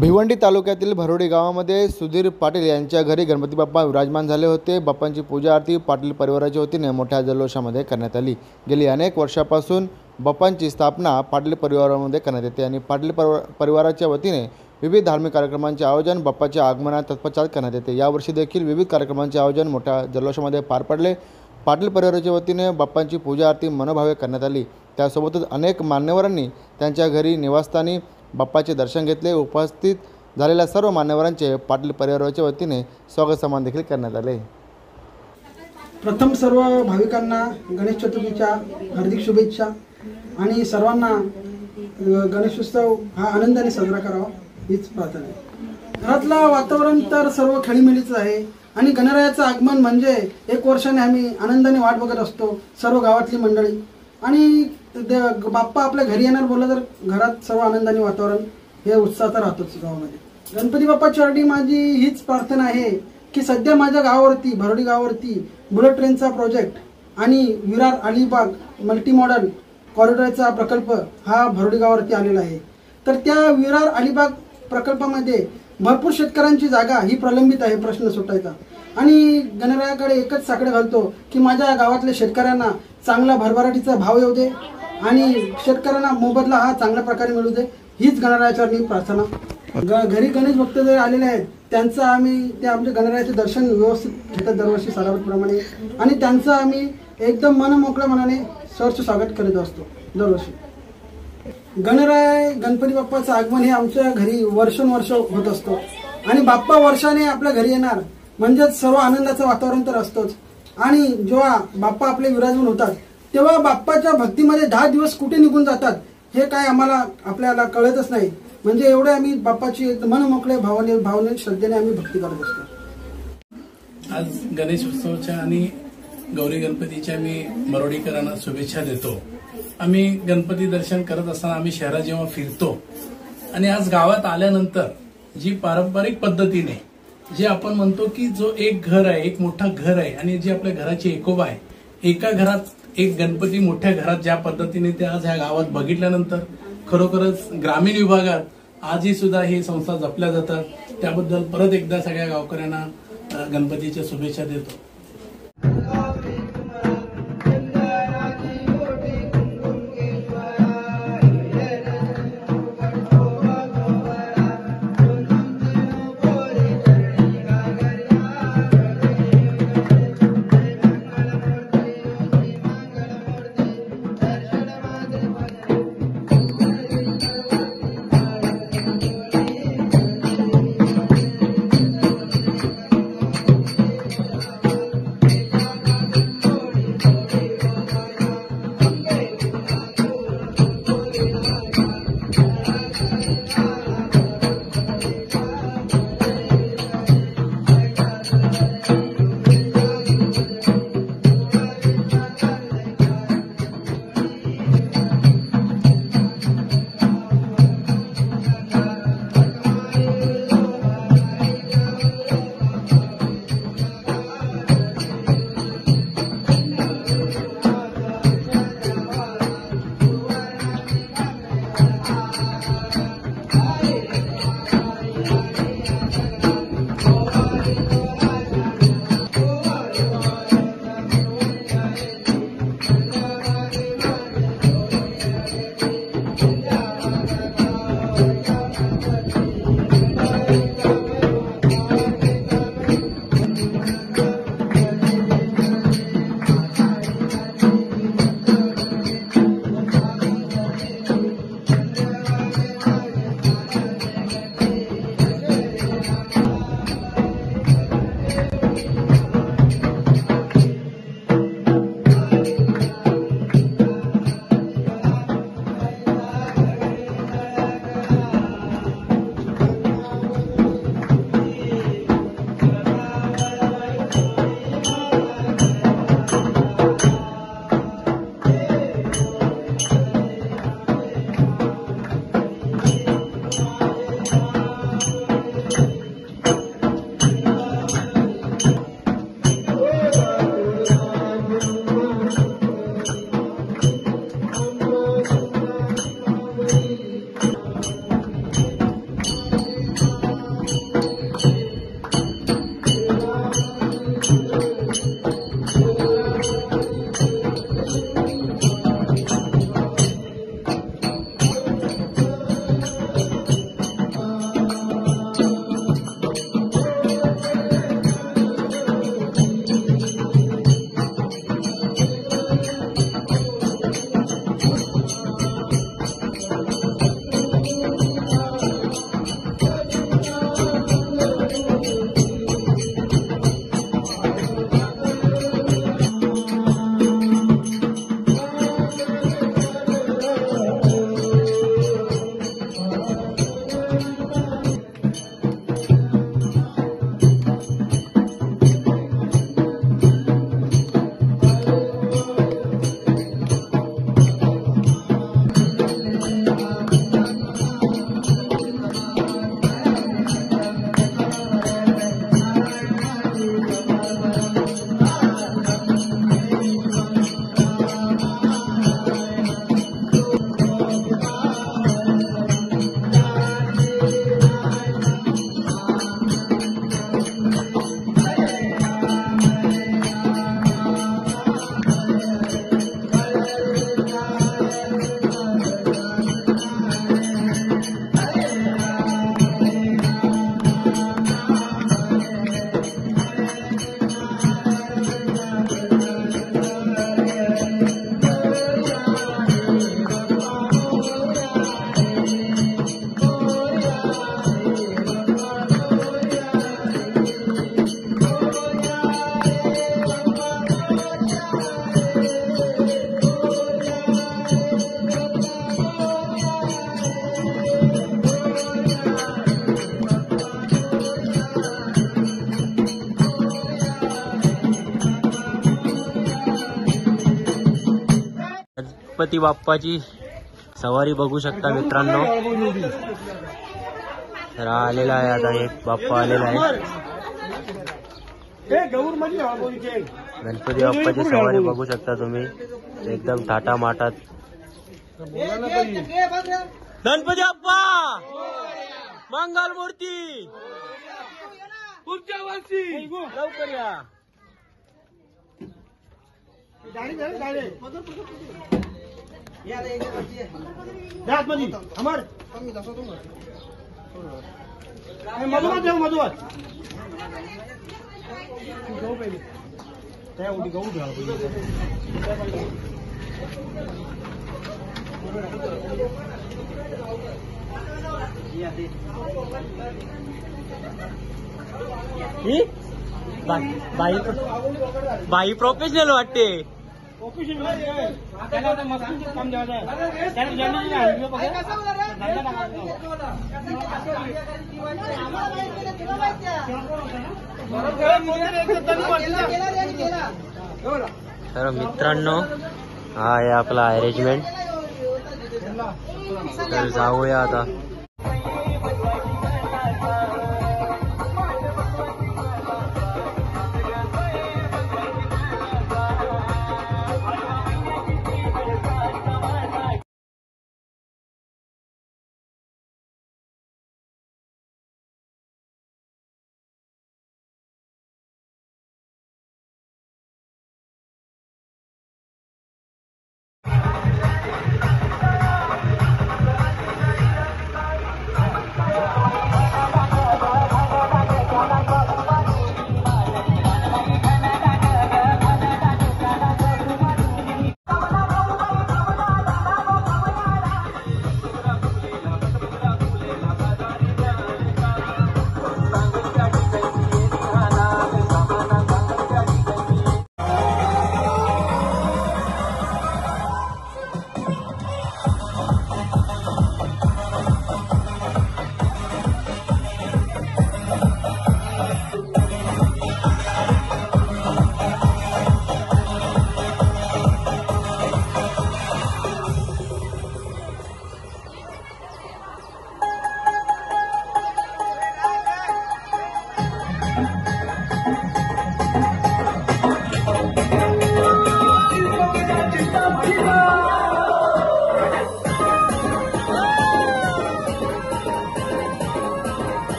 भिवंडी तालुक्यातील भरोडी गावामध्ये सुधीर पाटील यांच्या घरी गणपती बाप्पा विराजमान झाले होते। बाप्पांची पूजा आरती पाटील परिवाराच्या वतीने मोठ्या जल्लोषामध्ये करण्यात आली। गेली अनेक वर्षापासून बाप्पांची स्थापना पाटील परिवारामध्ये करण्यात येते आणि पाटील परिवाराच्या वतीने विविध धार्मिक कार्यक्रमांचे आयोजन बाप्पाच्या आगमनात तत्पश्चात करण्यात येते। यावर्षी देखील विविध कार्यक्रमांचे आयोजन मोठ्या जल्लोषामध्ये पार पडले। पाटील परिवाराच्या वतीने बाप्पांची पूजा आरती मनोभावे करण्यात आली। त्यासोबतच अनेक मान्यवरांनी त्यांच्या घरी निवासस्थानी बाप्पाचे दर्शन घेतले। उपस्थित झालेल्या सर्व मान्यवरांचे पाटील परिवाराच्या वतीने स्वागत सन्मान देखील करण्यात आले। प्रथम सर्व भाविकांना गणेश चतुर्थीच्या हार्दिक शुभेच्छा आणि सर्वांना गणेशोत्सव हा आनंदाने साजरा करावा हीच प्रार्थना आहे। घरातला वातावरण तर सर्व खेळीमेळीचं आहे आणि गणरायाचं आगमन म्हणजे एक वर्षाने आम्ही आनंदाने वाट बघत असतो सर्व गावातली मंडळी आणि बाप्पा आपल्या घरी येणार बोललं तर घरात सर्व आनंदाने वातावरण हे उत्साहात राहतोच गावामध्ये। गणपती बाप्पा चरणी माझी हीच प्रार्थना आहे की सध्या माझ्या गावावरती भरोडी गावावरती बुलेट ट्रेनचा प्रोजेक्ट आणि विरार अलिबाग मल्टी मॉडल कॉरिडॉरचा प्रकल्प हा भरोडी गावावरती आलेला आहे। तर त्या विरार अलिबाग प्रकल्पामध्ये भरपूर शेतकऱ्यांची जागा ही प्रलंबित आहे, प्रश्न सुटायचा आणि गणरायाकडे एकच साकडे घालतो की माझ्या गावातल्या शेतकऱ्यांना चांगला भरभराटीचा भाव येऊ दे आणि शेतकऱ्यांना मोबदला हा चांगल्या प्रकारे मिळू दे हीच गणरायाचरणी प्रार्थना। घरी गणेश भक्त जे आलेले आहेत त्यांचं आम्ही आमच्या गणरायाचे दर्शन व्यवस्थित घेतात दरवर्षी सरावटप्रमाणे आणि त्यांचं आम्ही एकदम मनमोकळ्या मनाने सहर्ष स्वागत करीत असतो दरवर्षी। गणराय गणपती बाप्पाचं आगमन हे आमच्या घरी वर्षानुवर्ष होत असतो आणि बाप्पा वर्षाने आपल्या घरी येणार म्हणजेच सर्व आनंदाचं वातावरण तर असतोच आणि जेव्हा बाप्पा आपले विराजमान होतात तेव्हा बाप्पाच्या भक्तीमध्ये 10 दिवस कुठे निघून जातात हे काय आपल्याला कळतच नाही। म्हणजे एवढे आम्ही बाप्पाची मनमोकळे भावने श्रद्धेने आम्ही भक्ती करत असतो। आज गणेश उत्सवाच्या आणि गौरी गणपतीच्या मी मरोडीकरांना शुभेच्छा देतो। आम्ही गणपती दर्शन करत असताना आम्ही शहरात जेव्हा फिरतो आणि आज गावात आल्यानंतर जी पारंपरिक पद्धतीने जे आपण म्हणतो की जो एक घर आहे, एक मोठा घर आहे आणि जी आपल्या घराची एकोबा आहे, एका घरात एक गणपती मोठ्या घरात ज्या पद्धतीने ते आज ह्या गावात बघितल्यानंतर खरोखरच ग्रामीण विभागात आजही सुद्धा हे संस्था जपल्या जातात। त्याबद्दल परत एकदा सगळ्या गावकऱ्यांना गणपतीच्या शुभेच्छा देतो। गणपती बाप्पाची सवारी बघू शकता मित्रांनो. तर आलेला आहे आता एक बाप्पा आलेला आहे. गणपती बाप्पाची सवारी बघू शकता तुम्ही एकदम थाटा माटात. गणपती बाप्पा मंगल मूर्ती पुढच्या वर्षी लवकर या. बाई प्रोफेशनल वाटते. तर मित्रांनो हा आहे आपला अरेंजमेंट. तर जाऊया आता.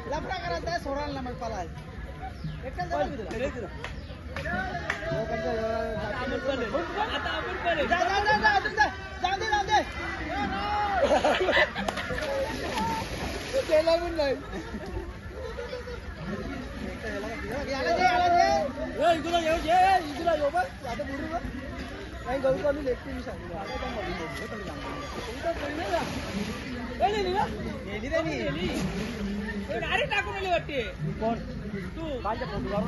लफड़ा करायचा सोडायला मग पळाय एकच जाऊ दे केला पण नाही इकडे येऊ जे इकडे येऊ बस आता बुडू बस नाही गहू चालू लेखते मी सांगितलं डायरेक्ट टाकून वाटते कोण तू माझ्या फोटोवर